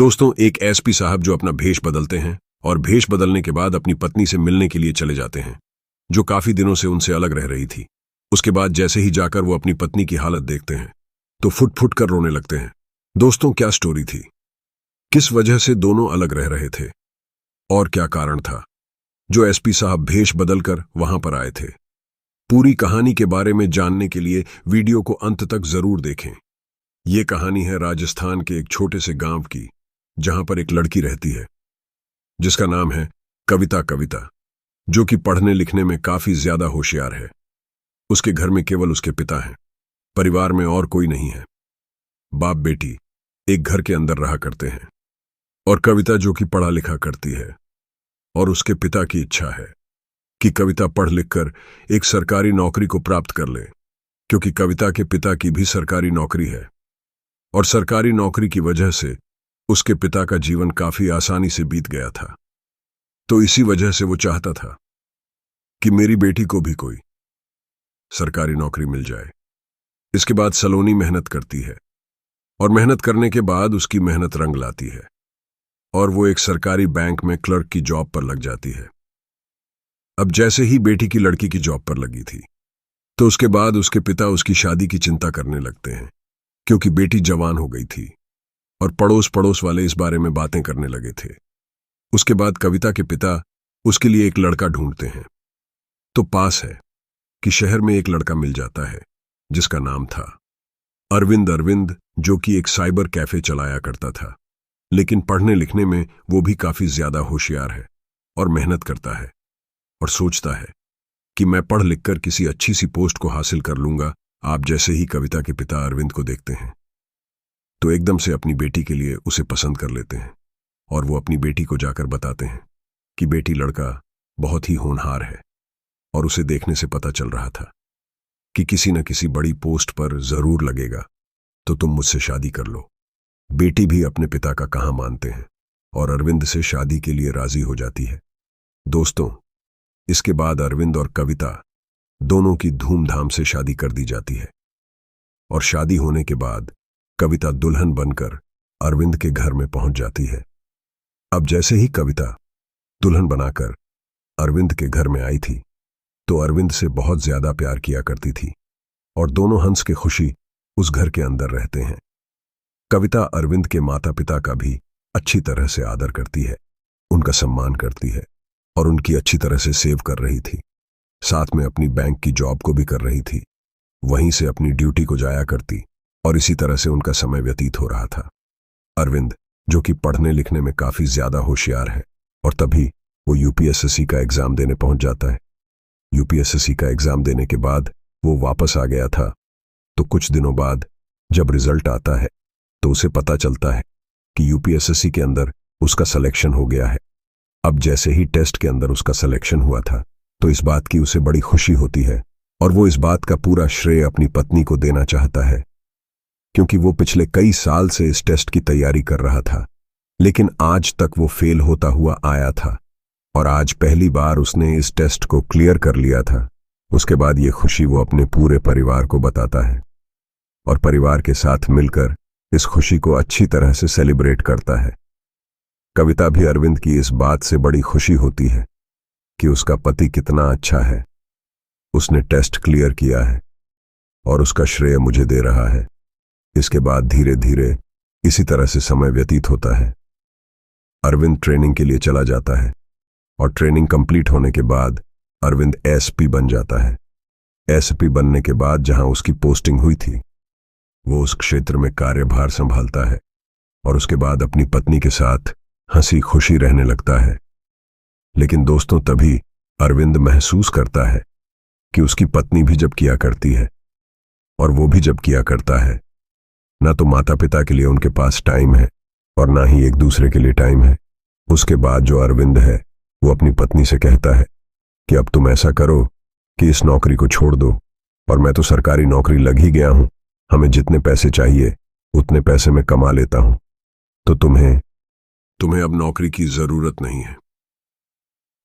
दोस्तों, एक एसपी साहब जो अपना भेष बदलते हैं और भेष बदलने के बाद अपनी पत्नी से मिलने के लिए चले जाते हैं, जो काफी दिनों से उनसे अलग रह रही थी। उसके बाद जैसे ही जाकर वो अपनी पत्नी की हालत देखते हैं तो फुट फुट कर रोने लगते हैं। दोस्तों, क्या स्टोरी थी? किस वजह से दोनों अलग रह रहे थे और क्या कारण था जो एसपी साहब भेष बदलकर वहां पर आए थे? पूरी कहानी के बारे में जानने के लिए वीडियो को अंत तक जरूर देखें। ये कहानी है राजस्थान के एक छोटे से गांव की, जहां पर एक लड़की रहती है जिसका नाम है कविता, जो कि पढ़ने लिखने में काफी ज्यादा होशियार है। उसके घर में केवल उसके पिता हैं, परिवार में और कोई नहीं है। बाप बेटी एक घर के अंदर रहा करते हैं और कविता जो कि पढ़ा लिखा करती है, और उसके पिता की इच्छा है कि कविता पढ़ लिखकर एक सरकारी नौकरी को प्राप्त कर ले, क्योंकि कविता के पिता की भी सरकारी नौकरी है और सरकारी नौकरी की वजह से उसके पिता का जीवन काफी आसानी से बीत गया था। तो इसी वजह से वो चाहता था कि मेरी बेटी को भी कोई सरकारी नौकरी मिल जाए। इसके बाद सलोनी मेहनत करती है और मेहनत करने के बाद उसकी मेहनत रंग लाती है और वो एक सरकारी बैंक में क्लर्क की जॉब पर लग जाती है। अब जैसे ही बेटी की लड़की की जॉब पर लगी थी तो उसके बाद उसके पिता उसकी शादी की चिंता करने लगते हैं, क्योंकि बेटी जवान हो गई थी और पड़ोस वाले इस बारे में बातें करने लगे थे। उसके बाद कविता के पिता उसके लिए एक लड़का ढूंढते हैं। तो पास है कि शहर में एक लड़का मिल जाता है जिसका नाम था अरविंद, जो कि एक साइबर कैफे चलाया करता था, लेकिन पढ़ने लिखने में वो भी काफी ज्यादा होशियार है और मेहनत करता है और सोचता है कि मैं पढ़ लिखकर किसी अच्छी सी पोस्ट को हासिल कर लूंगा। आप जैसे ही कविता के पिता अरविंद को देखते हैं तो एकदम से अपनी बेटी के लिए उसे पसंद कर लेते हैं और वो अपनी बेटी को जाकर बताते हैं कि बेटी, लड़का बहुत ही होनहार है और उसे देखने से पता चल रहा था कि किसी न किसी बड़ी पोस्ट पर जरूर लगेगा, तो तुम मुझसे शादी कर लो। बेटी भी अपने पिता का कहाँ मानते हैं और अरविंद से शादी के लिए राजी हो जाती है। दोस्तों, इसके बाद अरविंद और कविता दोनों की धूमधाम से शादी कर दी जाती है और शादी होने के बाद कविता दुल्हन बनकर अरविंद के घर में पहुंच जाती है। अब जैसे ही कविता दुल्हन बनाकर अरविंद के घर में आई थी तो अरविंद से बहुत ज्यादा प्यार किया करती थी और दोनों हंस के खुशी उस घर के अंदर रहते हैं। कविता अरविंद के माता पिता का भी अच्छी तरह से आदर करती है, उनका सम्मान करती है और उनकी अच्छी तरह से सेव कर रही थी। साथ में अपनी बैंक की जॉब को भी कर रही थी, वहीं से अपनी ड्यूटी को जाया करती और इसी तरह से उनका समय व्यतीत हो रहा था। अरविंद, जो कि पढ़ने लिखने में काफी ज्यादा होशियार है, और तभी वो यूपीएसएससी का एग्जाम देने पहुंच जाता है। यूपीएसएससी का एग्जाम देने के बाद वो वापस आ गया था। तो कुछ दिनों बाद जब रिजल्ट आता है तो उसे पता चलता है कि यूपीएसएससी के अंदर उसका सिलेक्शन हो गया है। अब जैसे ही टेस्ट के अंदर उसका सिलेक्शन हुआ था तो इस बात की उसे बड़ी खुशी होती है और वो इस बात का पूरा श्रेय अपनी पत्नी को देना चाहता है, क्योंकि वो पिछले कई साल से इस टेस्ट की तैयारी कर रहा था, लेकिन आज तक वो फेल होता हुआ आया था और आज पहली बार उसने इस टेस्ट को क्लियर कर लिया था। उसके बाद ये खुशी वो अपने पूरे परिवार को बताता है और परिवार के साथ मिलकर इस खुशी को अच्छी तरह से सेलिब्रेट करता है। कविता भी अरविंद की इस बात से बड़ी खुशी होती है कि उसका पति कितना अच्छा है, उसने टेस्ट क्लियर किया है और उसका श्रेय मुझे दे रहा है। इसके बाद धीरे धीरे इसी तरह से समय व्यतीत होता है। अरविंद ट्रेनिंग के लिए चला जाता है और ट्रेनिंग कंप्लीट होने के बाद अरविंद एसपी बन जाता है। एसपी बनने के बाद जहां उसकी पोस्टिंग हुई थी वो उस क्षेत्र में कार्यभार संभालता है और उसके बाद अपनी पत्नी के साथ हंसी खुशी रहने लगता है। लेकिन दोस्तों, तभी अरविंद महसूस करता है कि उसकी पत्नी भी जब किया करती है और वो भी जब किया करता है, ना तो माता पिता के लिए उनके पास टाइम है और ना ही एक दूसरे के लिए टाइम है। उसके बाद जो अरविंद है वो अपनी पत्नी से कहता है कि अब तुम ऐसा करो कि इस नौकरी को छोड़ दो, और मैं तो सरकारी नौकरी लग ही गया हूं, हमें जितने पैसे चाहिए उतने पैसे मैं कमा लेता हूं, तो तुम्हें अब नौकरी की जरूरत नहीं है।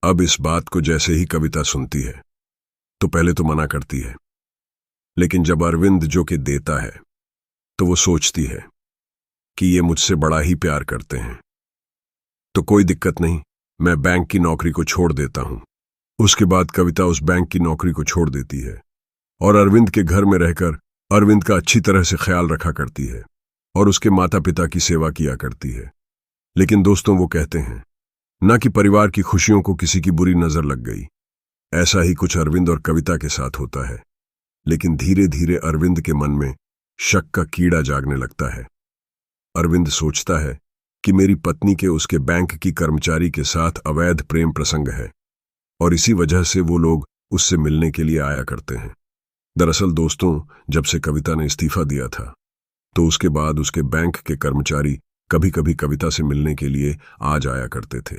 अब इस बात को जैसे ही कविता सुनती है तो पहले तो मना करती है, लेकिन जब अरविंद जो कि देता है तो वो सोचती है कि ये मुझसे बड़ा ही प्यार करते हैं। तो कोई दिक्कत नहीं, मैं बैंक की नौकरी को छोड़ देता हूं। उसके बाद कविता उस बैंक की नौकरी को छोड़ देती है और अरविंद के घर में रहकर अरविंद का अच्छी तरह से ख्याल रखा करती है और उसके माता पिता की सेवा किया करती है। लेकिन दोस्तों, वो कहते हैं ना कि परिवार की खुशियों को किसी की बुरी नजर लग गई। ऐसा ही कुछ अरविंद और कविता के साथ होता है। लेकिन धीरे धीरे अरविंद के मन में शक का कीड़ा जागने लगता है। अरविंद सोचता है कि मेरी पत्नी के उसके बैंक की कर्मचारी के साथ अवैध प्रेम प्रसंग है और इसी वजह से वो लोग उससे मिलने के लिए आया करते हैं। दरअसल दोस्तों, जब से कविता ने इस्तीफा दिया था तो उसके बाद उसके बैंक के कर्मचारी कभी कभी कविता से मिलने के लिए आ जाया करते थे,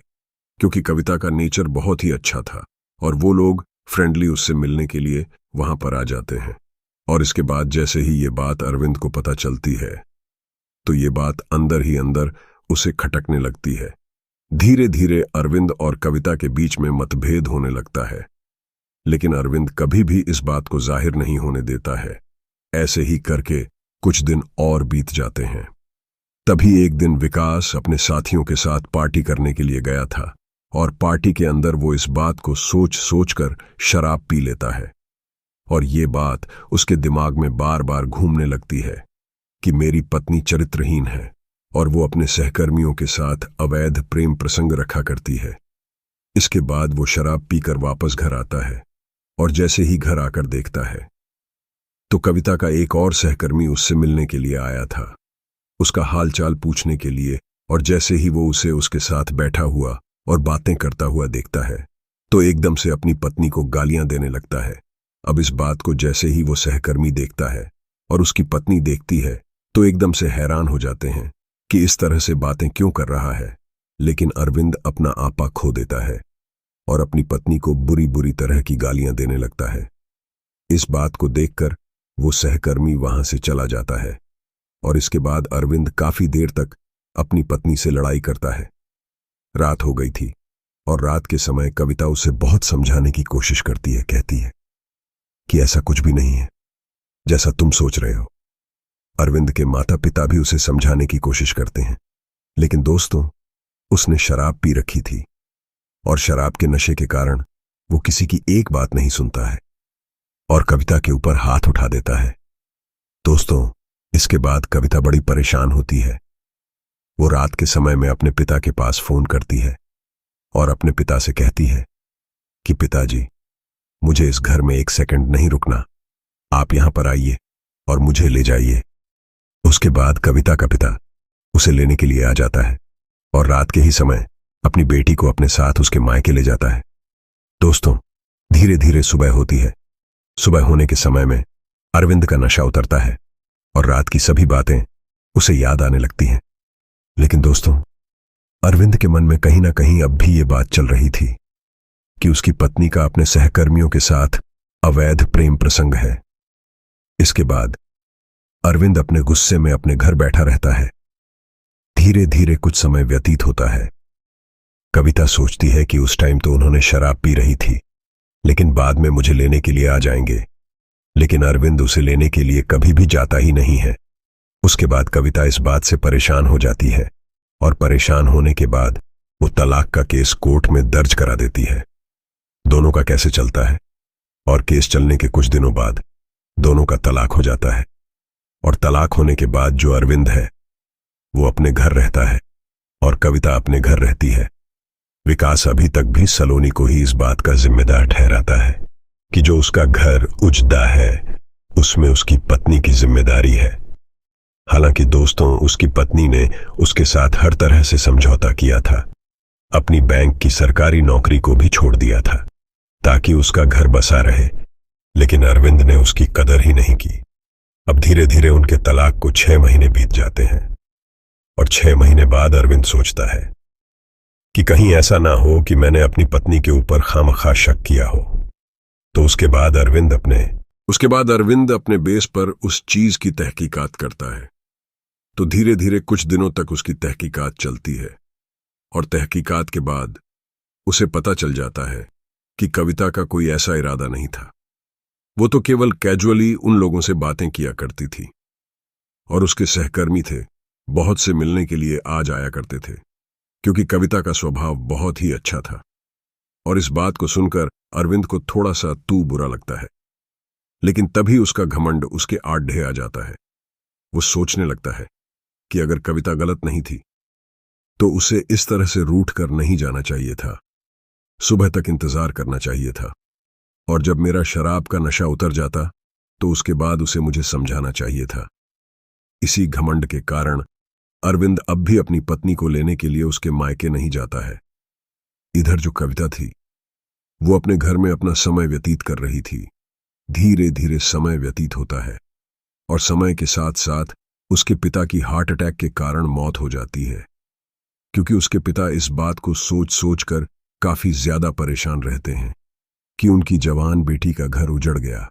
क्योंकि कविता का नेचर बहुत ही अच्छा था और वो लोग फ्रेंडली उससे मिलने के लिए वहां पर आ जाते हैं। और इसके बाद जैसे ही ये बात अरविंद को पता चलती है तो ये बात अंदर ही अंदर उसे खटकने लगती है। धीरे धीरे अरविंद और कविता के बीच में मतभेद होने लगता है, लेकिन अरविंद कभी भी इस बात को जाहिर नहीं होने देता है। ऐसे ही करके कुछ दिन और बीत जाते हैं। तभी एक दिन विकास अपने साथियों के साथ पार्टी करने के लिए गया था और पार्टी के अंदर वो इस बात को सोच सोचकर शराब पी लेता है और ये बात उसके दिमाग में बार बार घूमने लगती है कि मेरी पत्नी चरित्रहीन है और वो अपने सहकर्मियों के साथ अवैध प्रेम प्रसंग रखा करती है। इसके बाद वो शराब पीकर वापस घर आता है और जैसे ही घर आकर देखता है तो कविता का एक और सहकर्मी उससे मिलने के लिए आया था, उसका हालचाल पूछने के लिए। और जैसे ही वो उसे उसके साथ बैठा हुआ और बातें करता हुआ देखता है तो एकदम से अपनी पत्नी को गालियां देने लगता है। अब इस बात को जैसे ही वो सहकर्मी देखता है और उसकी पत्नी देखती है तो एकदम से हैरान हो जाते हैं कि इस तरह से बातें क्यों कर रहा है। लेकिन अरविंद अपना आपा खो देता है और अपनी पत्नी को बुरी बुरी तरह की गालियां देने लगता है। इस बात को देखकर वो सहकर्मी वहां से चला जाता है और इसके बाद अरविंद काफी देर तक अपनी पत्नी से लड़ाई करता है। रात हो गई थी और रात के समय कविता उसे बहुत समझाने की कोशिश करती है। कहती है कि ऐसा कुछ भी नहीं है जैसा तुम सोच रहे हो। अरविंद के माता पिता भी उसे समझाने की कोशिश करते हैं, लेकिन दोस्तों, उसने शराब पी रखी थी और शराब के नशे के कारण वो किसी की एक बात नहीं सुनता है और कविता के ऊपर हाथ उठा देता है। दोस्तों, इसके बाद कविता बड़ी परेशान होती है। वो रात के समय में अपने पिता के पास फोन करती है और अपने पिता से कहती है कि पिताजी, मुझे इस घर में एक सेकंड नहीं रुकना, आप यहां पर आइए और मुझे ले जाइए। उसके बाद कविता का पिता उसे लेने के लिए आ जाता है और रात के ही समय अपनी बेटी को अपने साथ उसके मायके ले जाता है। दोस्तों, धीरे धीरे सुबह होती है। सुबह होने के समय में अरविंद का नशा उतरता है और रात की सभी बातें उसे याद आने लगती हैं। लेकिन दोस्तों, अरविंद के मन में कहीं ना कहीं अब भी ये बात चल रही थी कि उसकी पत्नी का अपने सहकर्मियों के साथ अवैध प्रेम प्रसंग है। इसके बाद अरविंद अपने गुस्से में अपने घर बैठा रहता है। धीरे धीरे कुछ समय व्यतीत होता है। कविता सोचती है कि उस टाइम तो उन्होंने शराब पी रही थी, लेकिन बाद में मुझे लेने के लिए आ जाएंगे। लेकिन अरविंद उसे लेने के लिए कभी भी जाता ही नहीं है। उसके बाद कविता इस बात से परेशान हो जाती है और परेशान होने के बाद वो तलाक का केस कोर्ट में दर्ज करा देती है। दोनों का कैसे चलता है और केस चलने के कुछ दिनों बाद दोनों का तलाक हो जाता है और तलाक होने के बाद जो अरविंद है वो अपने घर रहता है और कविता अपने घर रहती है। विकास अभी तक भी सलोनी को ही इस बात का जिम्मेदार ठहराता है कि जो उसका घर उजड़ा है उसमें उसकी पत्नी की जिम्मेदारी है। हालांकि दोस्तों, उसकी पत्नी ने उसके साथ हर तरह से समझौता किया था, अपनी बैंक की सरकारी नौकरी को भी छोड़ दिया था ताकि उसका घर बसा रहे, लेकिन अरविंद ने उसकी कदर ही नहीं की। अब धीरे धीरे उनके तलाक को 6 महीने बीत जाते हैं और 6 महीने बाद अरविंद सोचता है कि कहीं ऐसा ना हो कि मैंने अपनी पत्नी के ऊपर खामखा शक किया हो। तो उसके बाद अरविंद अपने बेस पर उस चीज की तहकीकात करता है। तो धीरे धीरे कुछ दिनों तक उसकी तहकीकात चलती है और तहकीकात के बाद उसे पता चल जाता है कि कविता का कोई ऐसा इरादा नहीं था। वो तो केवल कैजुअली उन लोगों से बातें किया करती थी और उसके सहकर्मी थे बहुत से मिलने के लिए आ जाया करते थे, क्योंकि कविता का स्वभाव बहुत ही अच्छा था। और इस बात को सुनकर अरविंद को थोड़ा सा तू बुरा लगता है, लेकिन तभी उसका घमंड उसके आड़े आ जाता है। वो सोचने लगता है कि अगर कविता गलत नहीं थी तो उसे इस तरह से रूठ कर नहीं जाना चाहिए था। सुबह तक इंतजार करना चाहिए था, और जब मेरा शराब का नशा उतर जाता तो उसके बाद उसे मुझे समझाना चाहिए था। इसी घमंड के कारण अरविंद अब भी अपनी पत्नी को लेने के लिए उसके मायके नहीं जाता है। इधर जो कविता थी वो अपने घर में अपना समय व्यतीत कर रही थी। धीरे धीरे समय व्यतीत होता है और समय के साथ साथ उसके पिता की हार्ट अटैक के कारण मौत हो जाती है, क्योंकि उसके पिता इस बात को सोच सोच कर काफी ज्यादा परेशान रहते हैं कि उनकी जवान बेटी का घर उजड़ गया,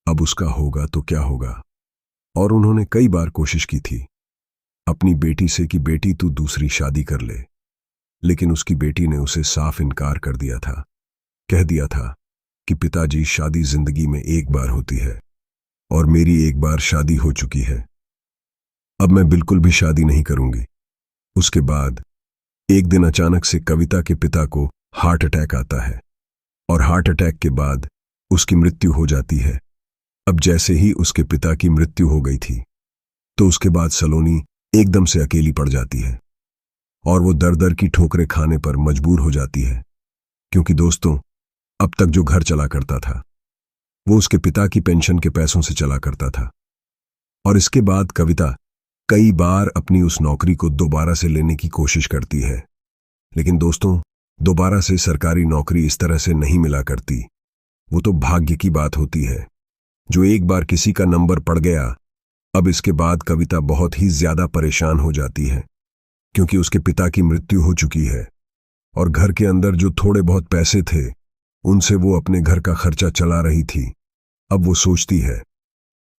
अब उसका होगा तो क्या होगा। और उन्होंने कई बार कोशिश की थी अपनी बेटी से कि बेटी तू दूसरी शादी कर ले, लेकिन उसकी बेटी ने उसे साफ इनकार कर दिया था। कह दिया था कि पिताजी, शादी जिंदगी में एक बार होती है और मेरी एक बार शादी हो चुकी है, अब मैं बिल्कुल भी शादी नहीं करूंगी। उसके बाद एक दिन अचानक से कविता के पिता को हार्ट अटैक आता है और हार्ट अटैक के बाद उसकी मृत्यु हो जाती है। अब जैसे ही उसके पिता की मृत्यु हो गई थी तो उसके बाद सलोनी एकदम से अकेली पड़ जाती है और वो दर दर की ठोकरें खाने पर मजबूर हो जाती है, क्योंकि दोस्तों, अब तक जो घर चला करता था वो उसके पिता की पेंशन के पैसों से चला करता था। और इसके बाद कविता कई बार अपनी उस नौकरी को दोबारा से लेने की कोशिश करती है, लेकिन दोस्तों, दोबारा से सरकारी नौकरी इस तरह से नहीं मिला करती। वो तो भाग्य की बात होती है। जो एक बार किसी का नंबर पड़ गया, अब इसके बाद कविता बहुत ही ज्यादा परेशान हो जाती है, क्योंकि उसके पिता की मृत्यु हो चुकी है और घर के अंदर जो थोड़े बहुत पैसे थे उनसे वो अपने घर का खर्चा चला रही थी। अब वो सोचती है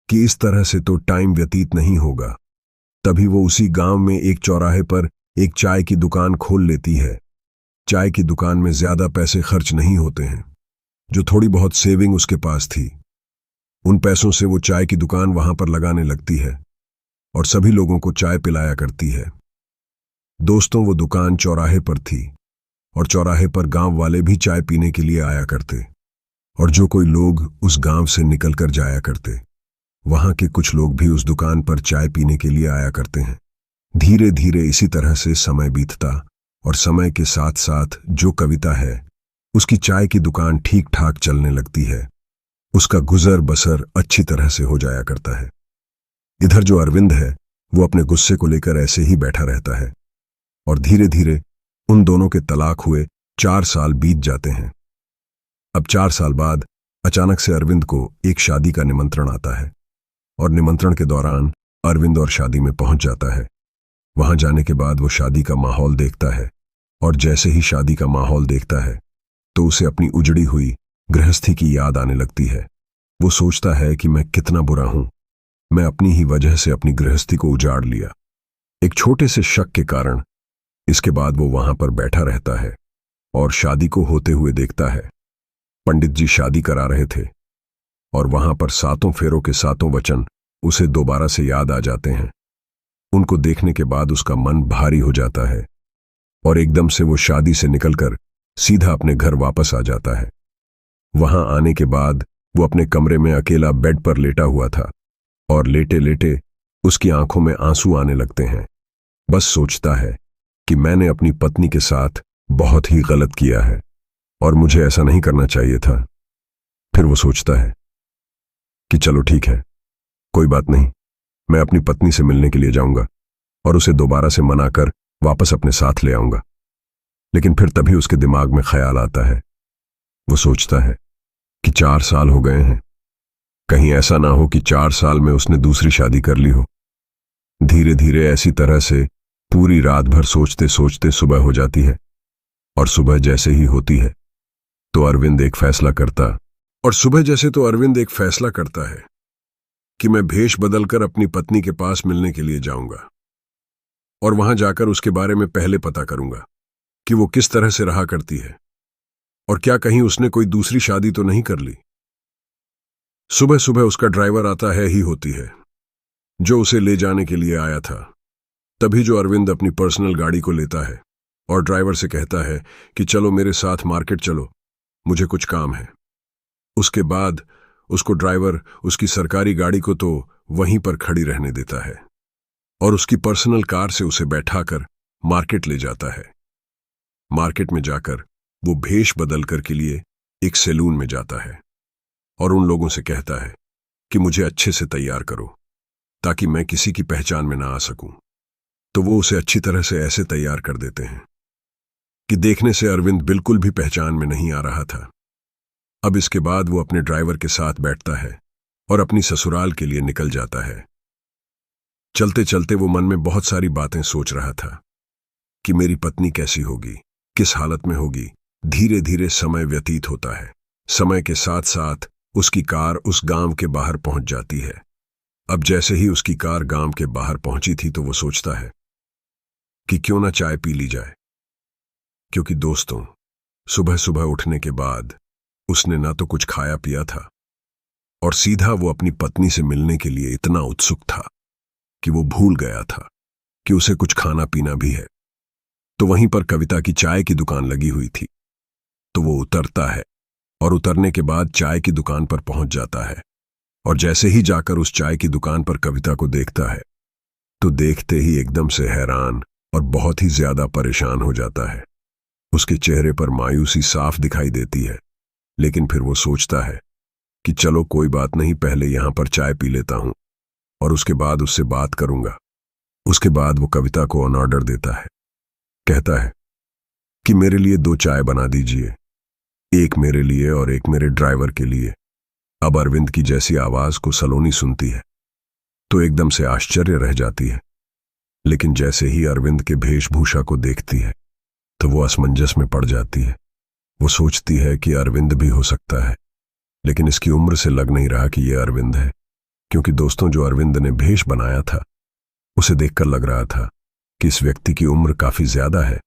कि इस तरह से तो टाइम व्यतीत नहीं होगा। तभी वो उसी गांव में एक चौराहे पर एक चाय की दुकान खोल लेती है। चाय की दुकान में ज्यादा पैसे खर्च नहीं होते हैं। जो थोड़ी बहुत सेविंग उसके पास थी, उन पैसों से वो चाय की दुकान वहां पर लगाने लगती है और सभी लोगों को चाय पिलाया करती है। दोस्तों, वो दुकान चौराहे पर थी और चौराहे पर गांव वाले भी चाय पीने के लिए आया करते, और जो कोई लोग उस गांव से निकलकर जाया करते, वहां के कुछ लोग भी उस दुकान पर चाय पीने के लिए आया करते हैं। धीरे धीरे इसी तरह से समय बीतता और समय के साथ साथ जो कविता है उसकी चाय की दुकान ठीक ठाक चलने लगती है। उसका गुजर बसर अच्छी तरह से हो जाया करता है। इधर जो अरविंद है वो अपने गुस्से को लेकर ऐसे ही बैठा रहता है और धीरे धीरे उन दोनों के तलाक हुए 4 साल बीत जाते हैं। अब 4 साल बाद अचानक से अरविंद को एक शादी का निमंत्रण आता है और निमंत्रण के दौरान अरविंद और शादी में पहुंच जाता है। वहां जाने के बाद वो शादी का माहौल देखता है और जैसे ही शादी का माहौल देखता है तो उसे अपनी उजड़ी हुई गृहस्थी की याद आने लगती है। वो सोचता है कि मैं कितना बुरा हूं, मैं अपनी ही वजह से अपनी गृहस्थी को उजाड़ लिया, एक छोटे से शक के कारण। इसके बाद वो वहां पर बैठा रहता है और शादी को होते हुए देखता है। पंडित जी शादी करा रहे थे और वहां पर 7 फेरों के 7 वचन उसे दोबारा से याद आ जाते हैं। उनको देखने के बाद उसका मन भारी हो जाता है और एकदम से वो शादी से निकलकर सीधा अपने घर वापस आ जाता है। वहां आने के बाद वो अपने कमरे में अकेला बेड पर लेटा हुआ था और लेटे लेटे उसकी आंखों में आंसू आने लगते हैं। बस सोचता है कि मैंने अपनी पत्नी के साथ बहुत ही गलत किया है और मुझे ऐसा नहीं करना चाहिए था। फिर वो सोचता है कि चलो ठीक है, कोई बात नहीं, मैं अपनी पत्नी से मिलने के लिए जाऊंगा और उसे दोबारा से मनाकर वापस अपने साथ ले आऊंगा। लेकिन फिर तभी उसके दिमाग में ख्याल आता है। वो सोचता है कि 4 साल हो गए हैं, कहीं ऐसा ना हो कि 4 साल में उसने दूसरी शादी कर ली हो। धीरे धीरे ऐसी तरह से पूरी रात भर सोचते सोचते सुबह हो जाती है और सुबह जैसे ही होती है तो अरविंद एक फैसला करता है कि मैं भेष बदलकर अपनी पत्नी के पास मिलने के लिए जाऊंगा और वहां जाकर उसके बारे में पहले पता करूंगा कि वो किस तरह से रहा करती है और क्या कहीं उसने कोई दूसरी शादी तो नहीं कर ली। सुबह सुबह उसका ड्राइवर आता है ही होती है जो उसे ले जाने के लिए आया था। तभी जो अरविंद अपनी पर्सनल गाड़ी को लेता है और ड्राइवर से कहता है कि चलो मेरे साथ मार्केट चलो, मुझे कुछ काम है। उसके बाद उसको ड्राइवर उसकी सरकारी गाड़ी को तो वहीं पर खड़ी रहने देता है और उसकी पर्सनल कार से उसे बैठाकर मार्केट ले जाता है। मार्केट में जाकर वो भेष बदलकर के लिए एक सैलून में जाता है और उन लोगों से कहता है कि मुझे अच्छे से तैयार करो ताकि मैं किसी की पहचान में ना आ सकूं। तो वो उसे अच्छी तरह से ऐसे तैयार कर देते हैं कि देखने से अरविंद बिल्कुल भी पहचान में नहीं आ रहा था। अब इसके बाद वो अपने ड्राइवर के साथ बैठता है और अपनी ससुराल के लिए निकल जाता है। चलते चलते वो मन में बहुत सारी बातें सोच रहा था कि मेरी पत्नी कैसी होगी, किस हालत में होगी। धीरे धीरे समय व्यतीत होता है। समय के साथ साथ उसकी कार उस गांव के बाहर पहुंच जाती है। अब जैसे ही उसकी कार गांव के बाहर पहुंची थी तो वो सोचता है कि क्यों ना चाय पी ली जाए, क्योंकि दोस्तों सुबह सुबह उठने के बाद उसने ना तो कुछ खाया पिया था और सीधा वो अपनी पत्नी से मिलने के लिए इतना उत्सुक था कि वो भूल गया था कि उसे कुछ खाना पीना भी है। तो वहीं पर कविता की चाय की दुकान लगी हुई थी, तो वो उतरता है और उतरने के बाद चाय की दुकान पर पहुंच जाता है और जैसे ही जाकर उस चाय की दुकान पर कविता को देखता है तो देखते ही एकदम से हैरान और बहुत ही ज्यादा परेशान हो जाता है। उसके चेहरे पर मायूसी साफ दिखाई देती है, लेकिन फिर वो सोचता है कि चलो कोई बात नहीं, पहले यहां पर चाय पी लेता हूं और उसके बाद उससे बात करूंगा। उसके बाद वो कविता को ऑन ऑर्डर देता है, कहता है कि मेरे लिए 2 चाय बना दीजिए, एक मेरे लिए और एक मेरे ड्राइवर के लिए। अब अरविंद की जैसी आवाज को सलोनी सुनती है तो एकदम से आश्चर्य रह जाती है, लेकिन जैसे ही अरविंद के वेशभूषा को देखती है तो वो असमंजस में पड़ जाती है। वो सोचती है कि अरविंद भी हो सकता है, लेकिन इसकी उम्र से लग नहीं रहा कि ये अरविंद है, क्योंकि दोस्तों जो अरविंद ने भेष बनाया था उसे देखकर लग रहा था कि इस व्यक्ति की उम्र काफी ज्यादा है।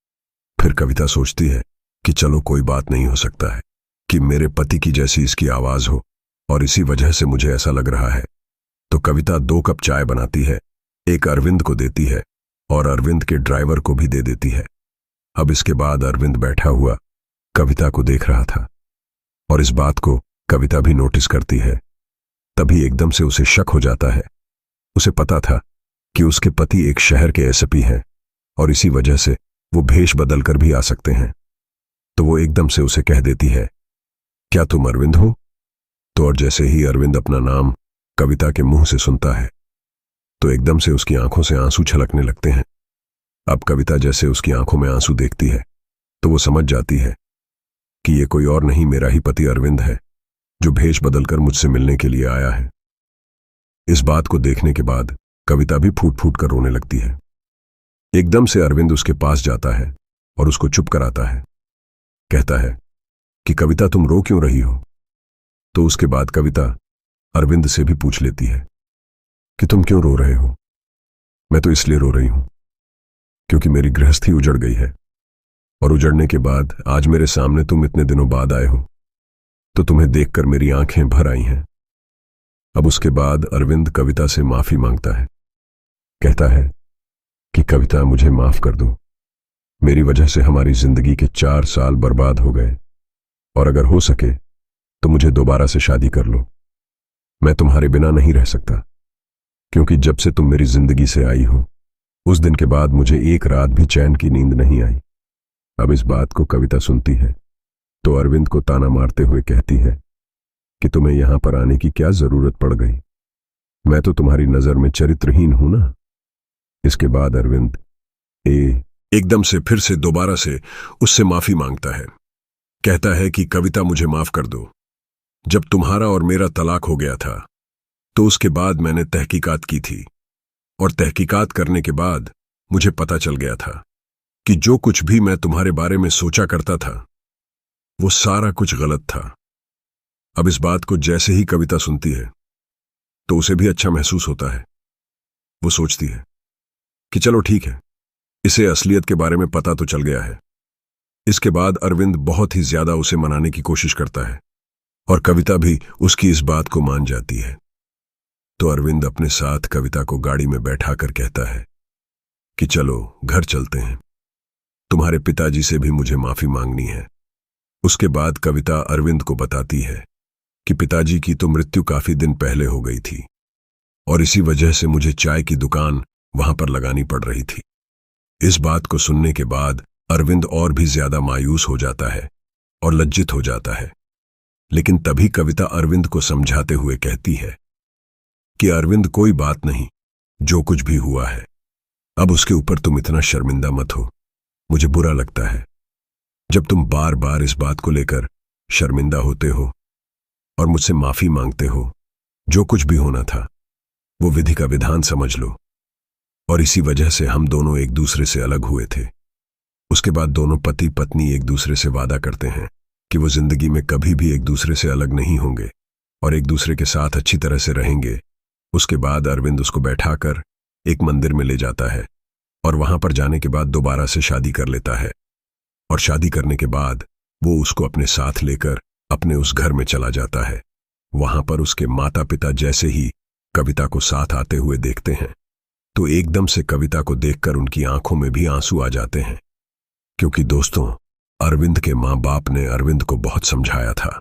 फिर कविता सोचती है कि चलो कोई बात नहीं, हो सकता है कि मेरे पति की जैसी इसकी आवाज हो और इसी वजह से मुझे ऐसा लग रहा है। तो कविता 2 कप चाय बनाती है, एक अरविंद को देती है और अरविंद के ड्राइवर को भी दे देती है। अब इसके बाद अरविंद बैठा हुआ कविता को देख रहा था और इस बात को कविता भी नोटिस करती है। तभी एकदम से उसे शक हो जाता है। उसे पता था कि उसके पति एक शहर के एसपी हैं और इसी वजह से वो भेष बदल कर भी आ सकते हैं। तो वो एकदम से उसे कह देती है, क्या तुम अरविंद हो? तो और जैसे ही अरविंद अपना नाम कविता के मुंह से सुनता है तो एकदम से उसकी आंखों से आंसू छलकने लगते हैं। अब कविता जैसे उसकी आंखों में आंसू देखती है तो वो समझ जाती है कि ये कोई और नहीं, मेरा ही पति अरविंद है जो भेष बदलकर मुझसे मिलने के लिए आया है। इस बात को देखने के बाद कविता भी फूट फूट कर रोने लगती है। एकदम से अरविंद उसके पास जाता है और उसको चुप कराता है, कहता है कि कविता तुम रो क्यों रही हो? तो उसके बाद कविता अरविंद से भी पूछ लेती है कि तुम क्यों रो रहे हो? मैं तो इसलिए रो रही हूं क्योंकि मेरी गृहस्थी उजड़ गई है और उजड़ने के बाद आज मेरे सामने तुम इतने दिनों बाद आए हो तो तुम्हें देखकर मेरी आंखें भर आई हैं। अब उसके बाद अरविंद कविता से माफी मांगता है, कहता है कि कविता मुझे माफ कर दो, मेरी वजह से हमारी जिंदगी के 4 साल बर्बाद हो गए और अगर हो सके तो मुझे दोबारा से शादी कर लो। मैं तुम्हारे बिना नहीं रह सकता क्योंकि जब से तुम मेरी जिंदगी से आई हो उस दिन के बाद मुझे एक रात भी चैन की नींद नहीं आई। अब इस बात को कविता सुनती है तो अरविंद को ताना मारते हुए कहती है कि तुम्हें यहां पर आने की क्या जरूरत पड़ गई? मैं तो तुम्हारी नजर में चरित्रहीन हूं ना। इसके बाद अरविंद एकदम से फिर से दोबारा से उससे माफी मांगता है, कहता है कि कविता मुझे माफ कर दो। जब तुम्हारा और मेरा तलाक हो गया था तो उसके बाद मैंने तहकीकात की थी और तहकीकात करने के बाद मुझे पता चल गया था कि जो कुछ भी मैं तुम्हारे बारे में सोचा करता था वो सारा कुछ गलत था। अब इस बात को जैसे ही कविता सुनती है तो उसे भी अच्छा महसूस होता है। वो सोचती है कि चलो ठीक है, इसे असलियत के बारे में पता तो चल गया है। इसके बाद अरविंद बहुत ही ज्यादा उसे मनाने की कोशिश करता है और कविता भी उसकी इस बात को मान जाती है। तो अरविंद अपने साथ कविता को गाड़ी में बैठाकर कहता है कि चलो घर चलते हैं, तुम्हारे पिताजी से भी मुझे माफी मांगनी है। उसके बाद कविता अरविंद को बताती है कि पिताजी की तो मृत्यु काफी दिन पहले हो गई थी और इसी वजह से मुझे चाय की दुकान वहां पर लगानी पड़ रही थी। इस बात को सुनने के बाद अरविंद और भी ज्यादा मायूस हो जाता है और लज्जित हो जाता है। लेकिन तभी कविता अरविंद को समझाते हुए कहती है कि अरविंद कोई बात नहीं, जो कुछ भी हुआ है अब उसके ऊपर तुम इतना शर्मिंदा मत हो। मुझे बुरा लगता है जब तुम बार बार इस बात को लेकर शर्मिंदा होते हो और मुझसे माफी मांगते हो। जो कुछ भी होना था वो विधि का विधान समझ लो, और इसी वजह से हम दोनों एक दूसरे से अलग हुए थे। उसके बाद दोनों पति पत्नी एक दूसरे से वादा करते हैं कि वो जिंदगी में कभी भी एक दूसरे से अलग नहीं होंगे और एक दूसरे के साथ अच्छी तरह से रहेंगे। उसके बाद अरविंद उसको बैठाकर एक मंदिर में ले जाता है और वहां पर जाने के बाद दोबारा से शादी कर लेता है, और शादी करने के बाद वो उसको अपने साथ लेकर अपने उस घर में चला जाता है। वहां पर उसके माता पिता जैसे ही कविता को साथ आते हुए देखते हैं तो एकदम से कविता को देखकर उनकी आंखों में भी आंसू आ जाते हैं, क्योंकि दोस्तों अरविंद के मां बाप ने अरविंद को बहुत समझाया था,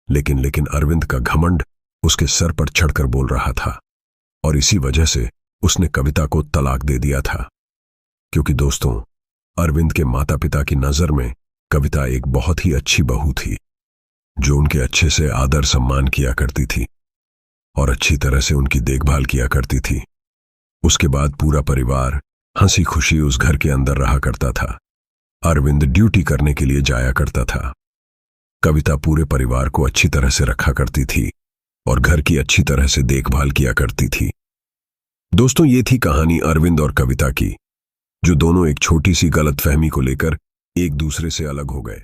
लेकिन अरविंद का घमंड उसके सर पर चढ़कर बोल रहा था और इसी वजह से उसने कविता को तलाक दे दिया था। क्योंकि दोस्तों अरविंद के माता पिता की नजर में कविता एक बहुत ही अच्छी बहू थी, जो उनके अच्छे से आदर सम्मान किया करती थी और अच्छी तरह से उनकी देखभाल किया करती थी। उसके बाद पूरा परिवार हंसी खुशी उस घर के अंदर रहा करता था। अरविंद ड्यूटी करने के लिए जाया करता था। कविता पूरे परिवार को अच्छी तरह से रखा करती थी और घर की अच्छी तरह से देखभाल किया करती थी। दोस्तों ये थी कहानी अरविंद और कविता की, जो दोनों एक छोटी सी गलतफहमी को लेकर एक दूसरे से अलग हो गए।